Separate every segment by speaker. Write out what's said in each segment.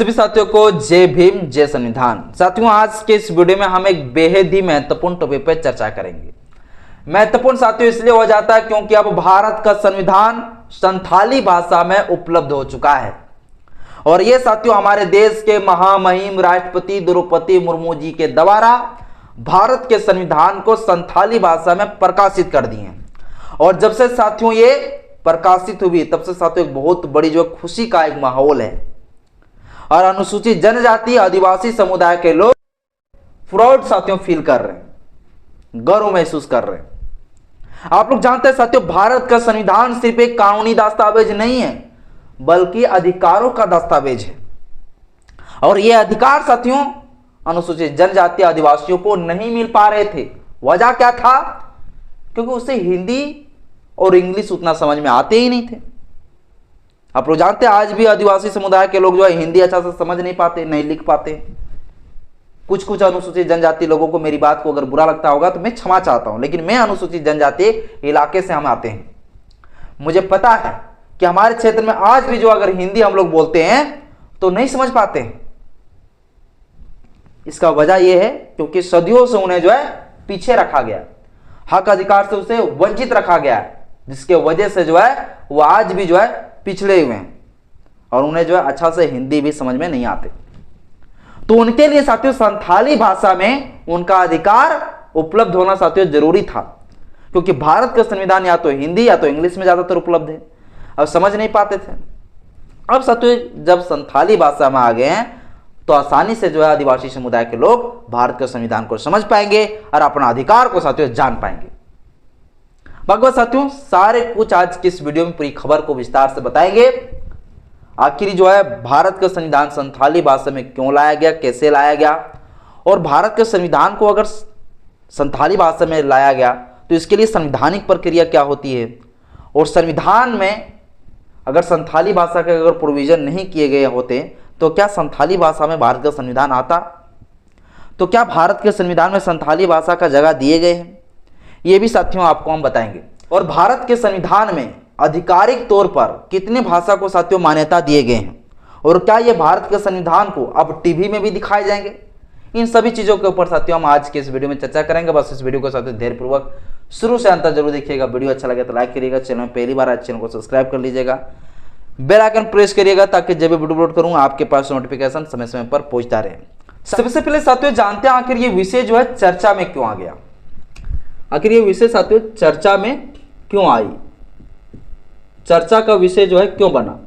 Speaker 1: सभी साथियों को जय भीम जय संविधान। साथियों, आज के इस वीडियो में हम एक बेहद ही महत्वपूर्ण टॉपिक पर चर्चा करेंगे। महत्वपूर्ण साथियों इसलिए हो जाता है क्योंकि अब भारत का संविधान संथाली भाषा में उपलब्ध हो चुका है और ये साथियों हमारे देश के महामहिम राष्ट्रपति द्रौपदी मुर्मू जी के द्वारा भारत के संविधान को संथाली भाषा में प्रकाशित कर दिए हैं। और जब से साथियों ये प्रकाशित हुई तब से साथियों एक बहुत बड़ी जो खुशी का एक माहौल है और अनुसूचित जनजाति आदिवासी समुदाय के लोग प्राउड साथियों फील कर रहे हैं, गर्व महसूस कर रहे हैं। आप लोग जानते हैं साथियों, भारत का संविधान सिर्फ एक कानूनी दस्तावेज नहीं है बल्कि अधिकारों का दस्तावेज है। और ये अधिकार साथियों अनुसूचित जनजाति आदिवासियों को नहीं मिल पा रहे थे। वजह क्या था? क्योंकि उसे हिंदी और इंग्लिश उतना समझ में आते ही नहीं थे। आप लोग जानते हैं आज भी आदिवासी समुदाय के लोग जो है हिंदी अच्छा से समझ नहीं पाते, नहीं लिख पाते। कुछ अनुसूचित जनजाति लोगों को मेरी बात को अगर बुरा लगता होगा तो मैं क्षमा चाहता हूं, लेकिन मैं अनुसूचित जनजाति इलाके से हम आते हैं। मुझे पता है कि हमारे क्षेत्र में आज भी जो अगर हिंदी हम लोग बोलते हैं तो नहीं समझ पाते हैं। इसका वजह यह है क्योंकि सदियों से उन्हें जो है पीछे रखा गया, हक अधिकार से उसे वंचित रखा गया है, जिसके वजह से जो है वो आज भी जो है पिछड़े हुए हैं और उन्हें जो है अच्छा से हिंदी भी समझ में नहीं आते। तो उनके लिए साथियों संथाली भाषा में उनका अधिकार उपलब्ध होना साथियों जरूरी था, क्योंकि भारत का संविधान या तो हिंदी या तो इंग्लिश में ज्यादातर उपलब्ध है। अब समझ नहीं पाते थे। अब साथियों जब संथाली भाषा में आ गए हैं तो आसानी से जो है आदिवासी समुदाय के लोग भारत के संविधान को समझ पाएंगे और अपना अधिकार को साथियों जान पाएंगे। भगवत साथियों सारे कुछ आज की इस वीडियो में पूरी खबर को विस्तार से बताएंगे। आखिर जो है भारत का संविधान संथाली भाषा में क्यों लाया गया, कैसे लाया गया, और भारत के संविधान को अगर संथाली भाषा में लाया गया तो इसके लिए संवैधानिक प्रक्रिया क्या होती है, और संविधान में अगर संथाली भाषा के अगर प्रोविजन नहीं किए गए होते तो क्या संथाली भाषा में भारत का संविधान आता? तो क्या भारत के संविधान में संथाली भाषा का जगह दिए गए हैं? ये भी साथियों आपको हम बताएंगे। और भारत के संविधान में आधिकारिक तौर पर कितने भाषा को साथियों मान्यता दिए गए हैं, और क्या ये भारत के संविधान को अब टीवी में भी दिखाए जाएंगे? इन सभी चीजों के ऊपर साथियों हम आज के इस वीडियो में चर्चा करेंगे। बस इस वीडियो को साथियों धैर्यपूर्वक शुरू से अंत तक जरूर देखिएगा। वीडियो अच्छा लगे तो लाइक करिएगा, चैनल में पहली बार आए चैनल को सब्सक्राइब कर लीजिएगा, बेल आइकन प्रेस करिएगा ताकि जब भी वीडियो अपलोड करूं आपके पास नोटिफिकेशन समय समय पर पहुंचता रहे। सबसे पहले साथियों जानते हैं आखिर ये विषय जो है चर्चा में क्यों आ गया। आखिर ये विषय साथियों चर्चा में क्यों आई, चर्चा का विषय जो है क्यों बना?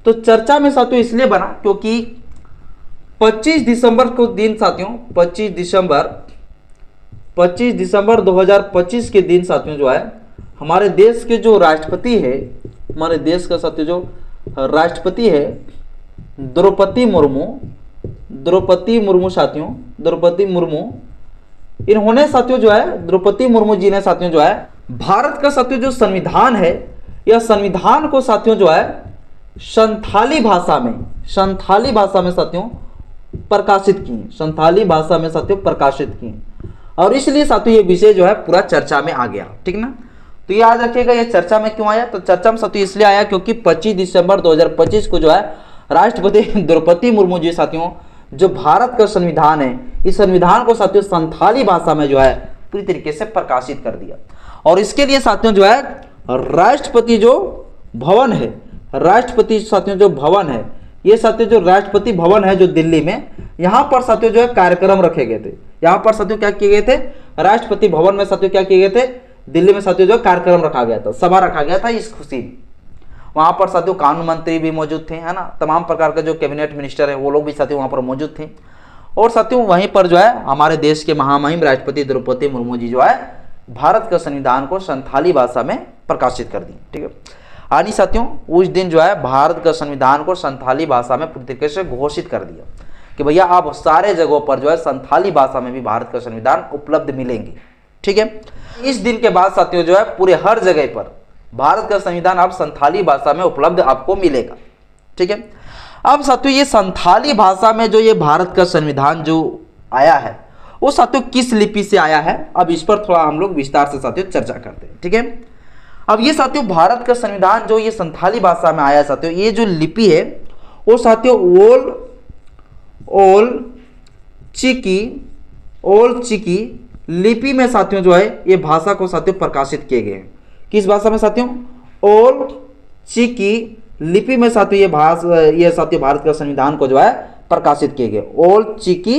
Speaker 1: तो चर्चा में साथियों इसलिए बना क्योंकि 25 दिसंबर को दिन साथियों 25 दिसंबर 2025 के दिन साथियों जो है हमारे देश के जो राष्ट्रपति है, हमारे देश का साथियों जो राष्ट्रपति है द्रौपदी मुर्मू, इन्होंने साथियों जो है द्रौपदी मुर्मू जी ने साथियों जो है भारत का साथियों जो संविधान है यह संविधान को साथियों जो है संथाली भाषा में साथियों प्रकाशित किए, संथाली भाषा में साथियों प्रकाशित किए। और इसलिए साथियों ये विषय जो है पूरा चर्चा में आ गया, ठीक ना। तो याद रखिएगा ये चर्चा में क्यों आया। तो चर्चा में साथियों इसलिए आया क्योंकि 25 दिसंबर 2025 को जो है राष्ट्रपति द्रौपदी मुर्मू जी साथियों जो भारत का संविधान है इस संविधान को साथियों संथाली भाषा में जो है पूरी तरीके से प्रकाशित कर दिया। और इसके लिए साथियों जो है राष्ट्रपति जो भवन है, राष्ट्रपति साथियों जो भवन है, ये साथियों जो राष्ट्रपति भवन है जो दिल्ली में, यहाँ पर साथियों जो है कार्यक्रम रखे गए थे। यहाँ पर साथियों क्या किए गए थे? राष्ट्रपति भवन में साथियों क्या किए गए थे? दिल्ली में साथियों जो कार्यक्रम रखा गया था, सभा रखा गया था इस खुशी में। वहां पर साथियों कानून मंत्री भी मौजूद थे, है ना, तमाम प्रकार के जो कैबिनेट मिनिस्टर है वो लोग भी साथियों वहां पर मौजूद थे। और साथियों वहीं पर जो है हमारे देश के महामहिम राष्ट्रपति द्रौपदी मुर्मू जी जो है भारत का संविधान को संथाली भाषा में प्रकाशित कर दी, ठीक है। यानी साथियों उस दिन जो है भारत का संविधान को संथाली भाषा में पूरी तरीके से घोषित कर दिया कि भैया अब सारे जगहों पर जो है संथाली भाषा में भी भारत का संविधान उपलब्ध मिलेंगे, ठीक है। इस दिन के बाद साथियों जो है पूरे हर जगह पर भारत का संविधान अब संथाली भाषा में उपलब्ध आपको मिलेगा, ठीक है। अब साथियों ये संथाली भाषा में जो ये भारत का संविधान जो आया है वो साथियों किस लिपि से आया है, अब इस पर थोड़ा हम लोग विस्तार से साथियों चर्चा करते हैं, ठीक है। अब ये साथियों भारत का संविधान जो ये संथाली भाषा में आया साथियों, ये जो लिपि है वो साथियों ओल चिकी लिपि में साथियों जो है ये भाषा को साथियों प्रकाशित किए गए हैं। किस भाषा में साथियों? ओल चिकी लिपि में साथियों ये साथियों भारत का संविधान को जो है प्रकाशित किए गए। ओल चिकी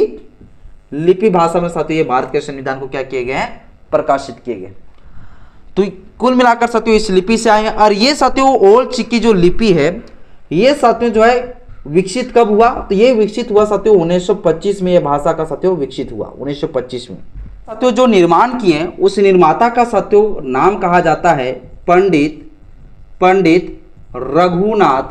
Speaker 1: लिपि भाषा में साथियों ये भारत के संविधान को क्या किए गए हैं? प्रकाशित किए गए। तो कुल मिलाकर साथियों इस लिपि से आए हैं। और ये साथियों ओल चिकी जो लिपि है ये साथियों जो है विकसित कब हुआ? तो ये विकसित हुआ साथियों 1925 में। ये भाषा का साथियों विकसित हुआ 1925 में। साथियों जो निर्माण किए उस निर्माता का साथियों नाम कहा जाता है पंडित रघुनाथ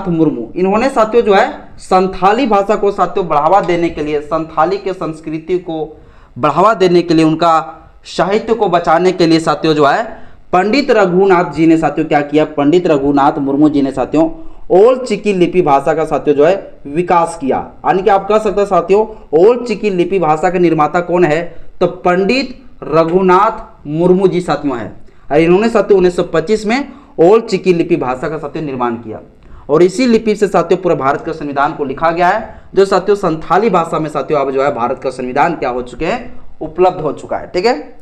Speaker 1: मुर्मू। इन्होंने साथियों जो है संथाली भाषा को साथियों बढ़ावा देने के लिए, संथाली के संस्कृति को बढ़ावा देने के लिए, उनका साहित्य को बचाने के लिए साथियों जो है पंडित रघुनाथ जी ने साथियों क्या किया? पंडित रघुनाथ मुर्मू जी ने साथियों ओल चिकी लिपि भाषा का साथियों जो है विकास किया। यानी कि आप कह सकते हैं साथियों ओल चिकी लिपि भाषा के निर्माता कौन है? तो पंडित रघुनाथ मुर्मू जी साथियों है। और इन्होंने साथियों 1925 में ओल चिकी लिपि भाषा का साथियों निर्माण किया। और इसी लिपि से साथियों पूरे भारत के संविधान को लिखा गया है, जो साथियों संथाली भाषा में साथियों अब जो है भारत का संविधान क्या हो चुके हैं? उपलब्ध हो चुका है। ठीक है।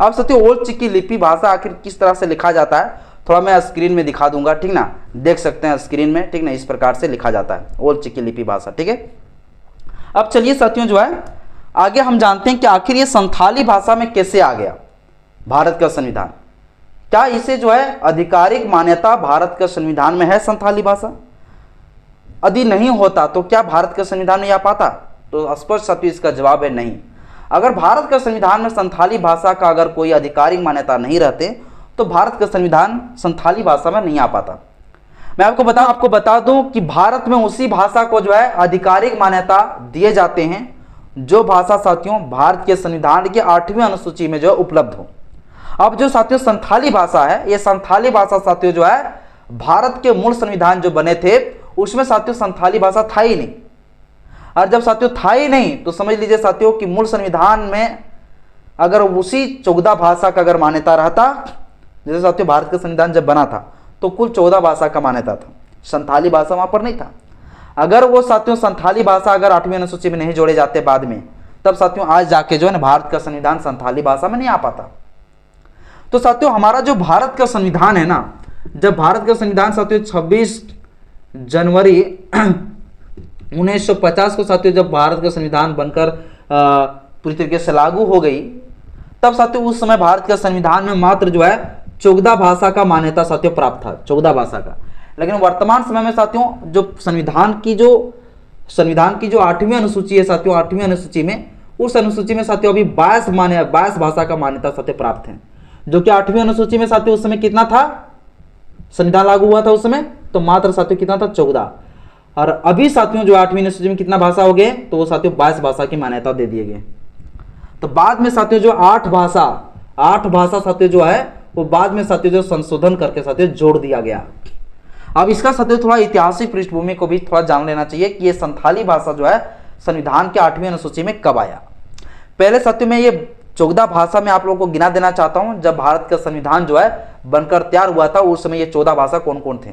Speaker 1: अब साथियों ओल चिकी लिपि भाषा आखिर किस तरह से लिखा जाता है थोड़ा मैं स्क्रीन में दिखा दूंगा, ठीक ना, देख सकते हैं स्क्रीन में, ठीक ना। इस प्रकार से लिखा जाता है ओल चिकी लिपि भाषा। ठीक है। अब चलिए साथियों जो है आगे हम जानते हैं कि आखिर ये संथाली भाषा में कैसे आ गया भारत का संविधान। क्या इसे जो है आधिकारिक मान्यता भारत के संविधान में है संथाली भाषा? यदि नहीं होता तो क्या भारत के संविधान में आ पाता? तो स्पष्ट साथियों इसका जवाब है नहीं। अगर भारत के संविधान में संथाली भाषा का अगर कोई आधिकारिक मान्यता नहीं रहते तो भारत का संविधान संथाली भाषा में नहीं आ पाता। मैं आपको बता दूं कि भारत में उसी भाषा को जो है आधिकारिक मान्यता दिए जाते हैं जो भाषा साथियों भारत के संविधान की 8वीं अनुसूची में जो है उपलब्ध हो। अब जो साथियों संथाली भाषा है, ये संथाली भाषा साथियों जो है भारत के मूल संविधान जो बने थे उसमें साथियों संथाली भाषा था ही नहीं। और जब साथियों था ही नहीं तो समझ लीजिए साथियों कि मूल संविधान में अगर उसी 14 भाषा का अगर मान्यता रहता, जैसे साथियों भारत का संविधान जब बना था तो कुल 14 भाषा का मान्यता था, संथाली भाषा वहां पर नहीं था। अगर वो साथियों संथाली भाषा अगर 8वीं अनुसूची में नहीं जोड़े जाते बाद में, तब साथियों आज जाके जो है ना भारत का संविधान संथाली भाषा में नहीं आ पाता। तो साथियों हमारा जो भारत का संविधान है ना, जब भारत का संविधान साथियों 26 जनवरी 1950 को साथियों जब भारत का संविधान बनकर पूरी तरीके से लागू हो गई, तब साथियों उस समय भारत के संविधान में मात्र जो है 14 भाषा का मान्यता साथियों प्राप्त था, 14 भाषा का। लेकिन वर्तमान समय में साथियों जो संविधान की जो 8वीं अनुसूची है साथियों, 8वीं अनुसूची में, उस अनुसूची में साथियों अभी 22 भाषा का मान्यता साथियों प्राप्त है। जो कि 8वीं अनुसूची में साथियों उस समय कितना था, संविधान लागू हुआ था उस समय तो मात्र साथियों कितना था, 14। और अभी साथियों जो 8वीं अनुसूची में कितना भाषा हो गए, तो वो साथियों 22 भाषा की मान्यता दे दिए गए। तो बाद में साथियों जो 8 भाषा साथियों जो है वो बाद में साथियों जो संशोधन करके साथियों जोड़ दिया गया। अब इसका साथियों थोड़ा ऐतिहासिक पृष्ठभूमि को भी थोड़ा जान लेना चाहिए कि ये संथाली भाषा जो है संविधान के 8वीं अनुसूची में कब आया। पहले साथियों में ये 14 भाषा में आप लोगों को गिना देना चाहता हूं। जब भारत का संविधान जो है बनकर तैयार हुआ था उस समय ये 14 भाषा कौन कौन थे।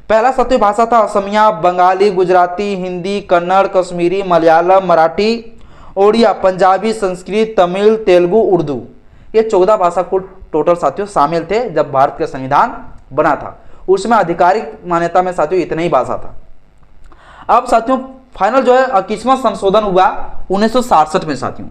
Speaker 1: पहला साथियों भाषा था असमिया, बंगाली, गुजराती, हिंदी, कन्नड़, कश्मीरी, मलयालम, मराठी, ओडिया, पंजाबी, संस्कृत, तमिल, तेलुगु, उर्दू। ये 14 भाषा को टोटल साथियों शामिल थे जब भारत का संविधान बना था। उसमें आधिकारिक मान्यता में साथियों इतने ही भाषा था। अब साथियों फाइनल जो है 21वां संशोधन हुआ 1967 में साथियों।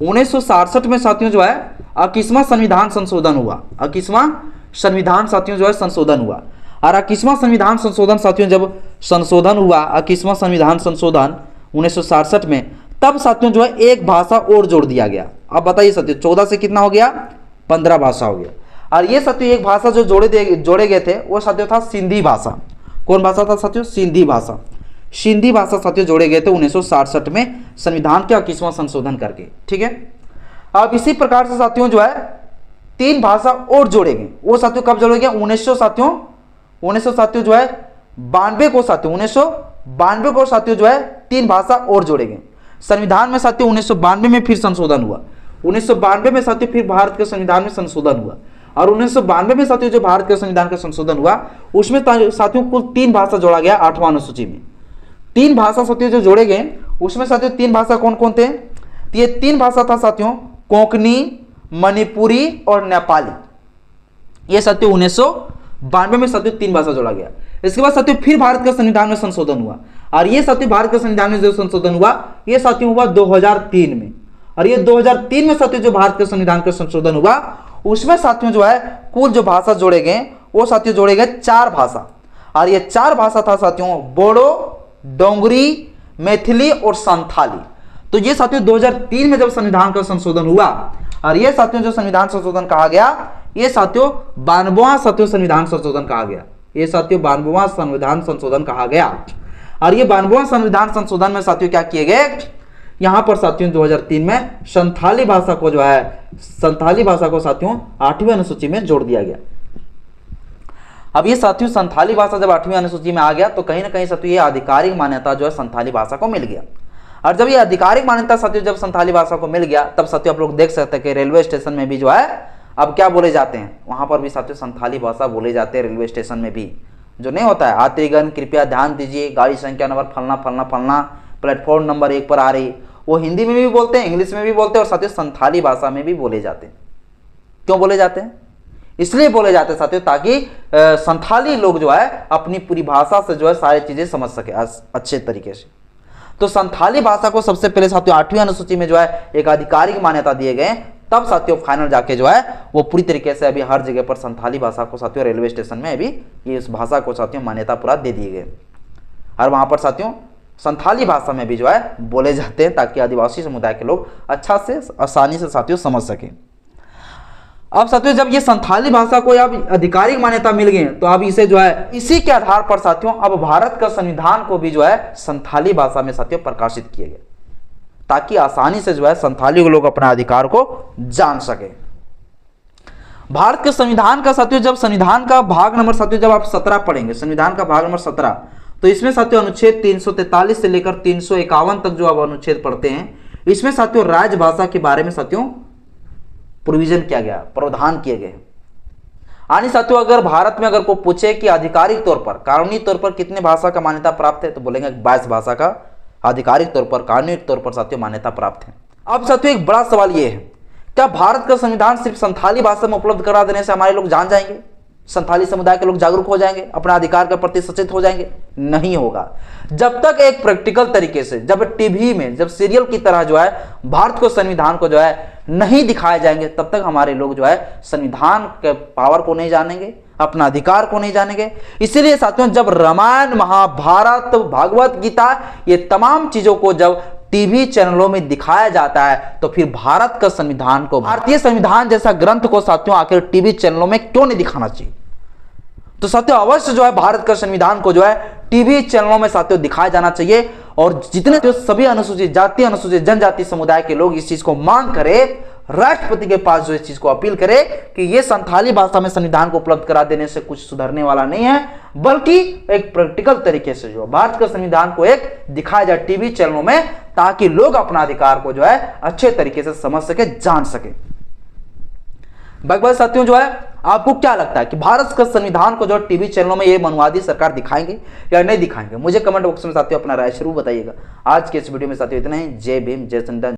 Speaker 1: 1967 में साथियों जो है 21वां संविधान संशोधन हुआ। 21वां संविधान साथियों जो है संशोधन हुआ। और 21वां संविधान संशोधन साथियों जब संशोधन हुआ, 21वां संविधान संशोधन 1967 में, तब साथियों जो है एक भाषा और जोड़ दिया गया। अब बताइए साथियों 14 से कितना हो गया, 15 भाषा हो गया। और ये साथियों एक भाषा जो जोड़े गए थे वो साथियों था सिंधी भाषा। कौन भाषा था साथियों, सिंधी भाषा। सिंधी भाषा साथियों जोड़े गए थे 1967 में संविधान के 21वां संशोधन करके, ठीक है। अब इसी प्रकार से साथियों जो है 3 भाषा और जोड़े गए। वो साथियों कब जोड़े गए, 1900 साथियों जो है 92 को साथियों 1992 को साथियों जो है 3 भाषा और जोड़े गए संविधान में साथियों। 1992 में फिर संशोधन हुआ। 1992 में साथियों फिर भारत के संविधान में संशोधन हुआ। और 1992 में साथियों जो भारत के संविधान का संशोधन हुआ उसमें साथियों कुल 3 भाषा जोड़ा गया 8वां अनुसूची में। 3 भाषा साथियों जो जोड़े गए उसमें साथियों 3 भाषा कौन कौन थे? ये 3 भाषा था साथियों कोंकणी, मणिपुरी और नेपाली। ये साथियों 1992 में साथियों 3 भाषा जोड़ा गया। इसके बाद साथियों फिर भारत के संविधान में संशोधन हुआ और ये साथियों भारत के संविधान में जो संशोधन हुआ ये साथियों हुआ 2003 में। और ये 2003 में साथियों जो भारत के संविधान का संशोधन हुआ उसमें साथियों जो है कुल जो भाषा जोड़े गए वो साथियों जोड़े गए 4 भाषा। और ये 4 भाषा था साथियों बोडो, डोंगरी, मैथिली और संथाली। तो ये साथियों 2003 में जब संविधान का संशोधन हुआ और ये साथियों जो संविधान संशोधन कहा गया ये साथियों 92वां साथियों संविधान संशोधन कहा गया। ये साथियों 92वां संविधान संशोधन कहा गया। और ये 92वां संविधान संशोधन में साथियों क्या किए गए? यहां पर साथियों 2003 में संथाली भाषा को जो है संथाली भाषा को साथियों 8वीं अनुसूची में जोड़ दिया गया। अब ये साथियों संथाली भाषा जब 8वीं अनुसूची में आ गया तो कहीं ना कहीं साथियों ये आधिकारिक मान्यता जो है संथाली भाषा को मिल गया। और जब ये आधिकारिक मान्यता साथियों जब संथाली भाषा को मिल गया तब साथियों आप लोग देख सकते हैं कि रेलवे स्टेशन में भी जो है अब क्या बोले जाते हैं, वहां पर भी साथियों संथाली भाषा बोले जाते हैं। रेलवे स्टेशन में भी जो नहीं होता है यात्रीगण कृपया ध्यान दीजिए गाड़ी संख्या नंबर फलना फलना फलना प्लेटफॉर्म नंबर 1 पर आ रही, वो हिंदी में भी बोलते हैं, इंग्लिश में भी बोलते हैं और साथियों संथाली भाषा में भी बोले जाते हैं। क्यों बोले जाते हैं? इसलिए बोले जाते हैं साथियों ताकि संथाली लोग जो है अपनी पूरी भाषा से जो है सारी चीजें समझ सके अच्छे तरीके से। तो संथाली भाषा को सबसे पहले साथियों 8वीं अनुसूची में जो है एक आधिकारिक मान्यता दिए गए, तब साथियों फाइनल जाके जो है वो पूरी तरीके से अभी हर जगह पर संथाली भाषा को साथियों रेलवे स्टेशन में अभी ये इस भाषा को साथियों मान्यता पूरा दे दिए गए और वहां पर साथियों संथाली भाषा में भी जो है बोले जाते हैं ताकि आदिवासी समुदाय के लोग अच्छा से आसानी से साथियों समझ सके। अब साथियों जब ये संथाली भाषा को अब आधिकारिक मान्यता मिल गई तो अब इसे जो है इसी के आधार पर साथियों अब भारत का संविधान को भी जो है संथाली भाषा में साथियों प्रकाशित किया गया ताकि आसानी से जो है संथाली लोग अपने अधिकार को जान सके। भारत के संविधान का साथियों जब संविधान का भाग नंबर साथियों जब आप 17 पढ़ेंगे, संविधान का भाग नंबर 17, तो इसमें साथियों अनुच्छेद 343 से लेकर 351 तक जो आप अनुच्छेद पढ़ते हैं इसमें साथियों राजभाषा के बारे में साथियों प्रोविजन किया गया, प्रावधान किए गए। यानी साथियों अगर भारत में अगर कोई पूछे कि आधिकारिक तौर पर कानूनी तौर पर कितने भाषा का मान्यता प्राप्त है तो बोलेंगे 22 भाषा का आधिकारिक तौर पर कानूनी तौर पर साथियों मान्यता प्राप्त है। अब साथियों एक बड़ा सवाल यह है, क्या भारत का संविधान सिर्फ संथाली भाषा में उपलब्ध करा देने से हमारे लोग जान जाएंगे, संथाली समुदाय के लोग जागरूक हो जाएंगे, अपने अधिकार के प्रति सचेत हो जाएंगे? नहीं होगा। जब तक एक प्रैक्टिकल तरीके से जब टीवी में जब सीरियल की तरह जो है भारत को संविधान को जो है नहीं दिखाए जाएंगे तब तक हमारे लोग जो है संविधान के पावर को नहीं जानेंगे, अपना अधिकार को नहीं जानेंगे। इसीलिए साथियों जब रामायण, महाभारत, भागवत गीता ये तमाम चीजों को जब टीवी चैनलों में दिखाया जाता है तो फिर भारत का संविधान को, भारतीय संविधान जैसा ग्रंथ को साथियों आखिर टीवी चैनलों में क्यों नहीं दिखाना चाहिए? तो साथियों अवश्य जो है भारत का संविधान को जो है टीवी चैनलों में साथियों दिखाया जाना चाहिए और जितने जो सभी अनुसूचित जाति, अनुसूचित जनजाति समुदाय के लोग इस चीज को मांग करें, राष्ट्रपति के पास जो इस चीज को अपील करे कि ये संथाली भाषा में संविधान को उपलब्ध करा देने से कुछ सुधरने वाला नहीं है, बल्कि एक प्रैक्टिकल तरीके से जो भारत का संविधान को एक दिखाया जाए टीवी चैनलों में ताकि लोग अपना अधिकार को जो है अच्छे तरीके से समझ सके, जान सके। बाकी साथियों जो है आपको क्या लगता है कि भारत का संविधान को जो टीवी चैनलों में ये मनुवादी सरकार दिखाएंगे या नहीं दिखाएंगे? मुझे कमेंट बॉक्स में साथियों अपना राय जरूर बताइएगा। आज के इस वीडियो में साथियों इतना ही। जय भीम, जय संविधान।